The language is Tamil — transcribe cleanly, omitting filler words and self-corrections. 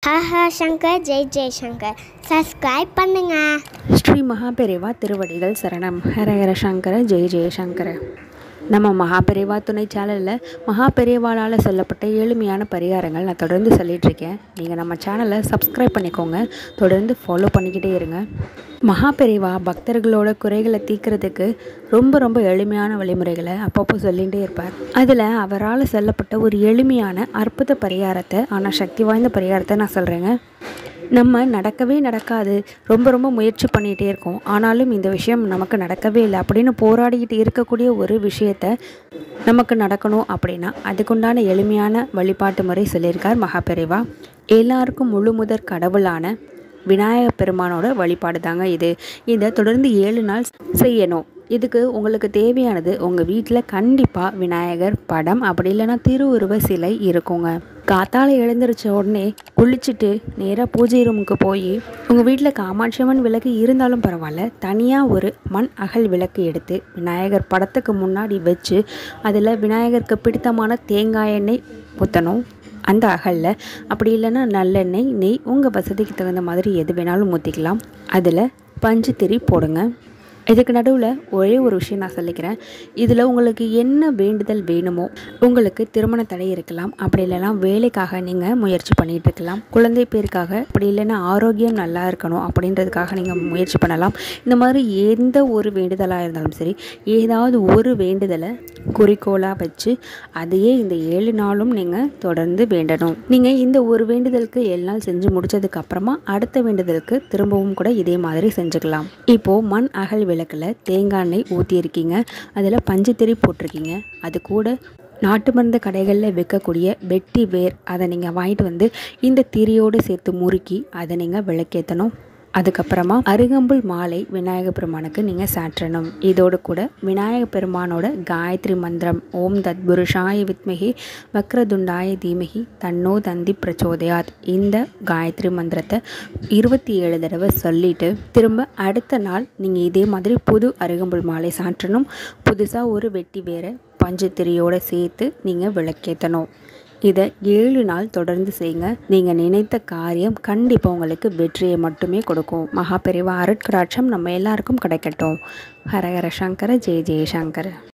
ஹஹ சங்கர் ஜெய் ஜெய்சங்கர் சப்ஸ்கிரைப் பண்ணுங்க. ஸ்ரீ மகாபெரிவா திருவடிகள் சரணம். ஹரஹர சங்கர ஜெய் ஜெயசங்கர. நம்ம மகாபெரிவா துணை சேனலில் மகாபெரிவாளால் சொல்லப்பட்ட எளிமையான பரிகாரங்கள் நான் தொடர்ந்து சொல்லிகிட்ருக்கேன். நீங்கள் நம்ம சேனலை சப்ஸ்கிரைப் பண்ணிக்கோங்க, தொடர்ந்து ஃபாலோ பண்ணிக்கிட்டே இருங்க. மகாபெரிவா பக்தர்களோட குறைகளை தீர்க்கிறதுக்கு ரொம்ப எளிமையான வழிமுறைகளை அப்பப்போ சொல்லிகிட்டே இருப்பார். அதில் அவரால் சொல்லப்பட்ட ஒரு எளிமையான அற்புத பரிகாரத்தை, ஆனால் சக்தி வாய்ந்த பரிகாரத்தை நான் சொல்கிறேங்க. நம்ம நடக்கவே நடக்காது, ரொம்ப முயற்சி பண்ணிகிட்டே இருக்கோம், ஆனாலும் இந்த விஷயம் நமக்கு நடக்கவே இல்லை அப்படின்னு போராடிக்கிட்டு இருக்கக்கூடிய ஒரு விஷயத்தை நமக்கு நடக்கணும் அப்படின்னா அதுக்குண்டான எளிமையான வழிபாட்டு முறை சொல்லியிருக்கார் மகாபெரிவா. எல்லாருக்கும் முழு முதற் கடவுளான விநாயகர் பெருமானோட வழிபாடு தாங்க இது. இதை தொடர்ந்து 7 நாள் செய்யணும். இதுக்கு உங்களுக்கு தேவையானது, உங்கள் வீட்டில் கண்டிப்பாக விநாயகர் படம் அப்படி இல்லைன்னா திருவுருவ சிலை இருக்குங்க. காத்தால எழுந்திரிச்ச உடனே குளிச்சுட்டு நேராக பூஜை ரூமுக்கு போய் உங்கள் வீட்டில் காமாட்சியம்மன் விளக்கு இருந்தாலும் பரவாயில்ல, தனியாக ஒரு மண் அகல் விளக்கு எடுத்து விநாயகர் படத்துக்கு முன்னாடி வச்சு அதில் விநாயகருக்கு பிடித்தமான தேங்காய் எண்ணெய் ஊற்றணும். அந்த அகலில் அப்படி இல்லைன்னா நல்லெண்ணெய், நெய் உங்கள் வசதிக்கு தகுந்த மாதிரி எது வேணாலும் ஊற்றிக்கலாம். அதில் பஞ்சு திரி போடுங்க. இதுக்கு நடுவில் ஒரே ஒரு விஷயம் நான் சொல்லிக்கிறேன். இதில் உங்களுக்கு என்ன வேண்டுதல் வேணுமோ, உங்களுக்கு திருமண தடை இருக்கலாம், அப்படி இல்லைன்னா வேலைக்காக நீங்கள் முயற்சி பண்ணிகிட்டு இருக்கலாம், குழந்தை பேருக்காக, அப்படி இல்லைன்னா ஆரோக்கியம் நல்லா இருக்கணும் அப்படின்றதுக்காக நீங்கள் முயற்சி பண்ணலாம். இந்த மாதிரி எந்த ஒரு வேண்டுதலாக இருந்தாலும் சரி, ஏதாவது ஒரு வேண்டுதலை குறிக்கோளாக வச்சு அதையே இந்த 7 நாளும் நீங்கள் தொடர்ந்து வேண்டணும். நீங்கள் இந்த ஒரு வேண்டுதலுக்கு 7 நாள் செஞ்சு முடிச்சதுக்கப்புறமா அடுத்த வேண்டுதலுக்கு திரும்பவும் கூட இதே மாதிரி செஞ்சுக்கலாம். இப்போது மண் அகல் விளக்கில் தேங்காய் எண்ணெய் ஊற்றியிருக்கீங்க, அதில் பஞ்சு திரி போட்டிருக்கீங்க. அது கூட நாட்டு மருந்து கடைகளில் விற்கக்கூடிய வெட்டி வேர் அதை நீங்கள் வாங்கிட்டு வந்து இந்த திரியோடு சேர்த்து முறுக்கி அதை நீங்கள் விளக்கேற்றணும். அதுக்கப்புறமா அருகம்புல் மாலை விநாயகர் பெருமானுக்கு நீங்கள் சாற்றணும். இதோடு கூட விநாயகர் பெருமானோட காயத்ரி மந்திரம் ஓம் தத் புருஷாய வித்மகி வக்ரதுண்டாய தீமகி தன்னோ தந்தி பிரச்சோதயாத், இந்த காயத்ரி மந்திரத்தை 27 தடவை சொல்லிவிட்டு திரும்ப அடுத்த நாள் நீங்கள் இதே மாதிரி புது அருகம்புல் மாலை சாற்றணும். புதுசாக ஒரு வெட்டி வேற பஞ்சு திரியோடு சேர்த்து நீங்கள் விளக்கேற்றணும். இதை 7 நாள் தொடர்ந்து செய்யுங்க. நீங்கள் நினைத்த காரியம் கண்டிப்பாக உங்களுக்கு வெற்றியை மட்டுமே கொடுக்கும். மகாபெரிவா அருட்கடாட்சம் நம்ம எல்லாருக்கும் கிடைக்கட்டும். ஹரஹர சங்கர ஜெய ஜெயசங்கர.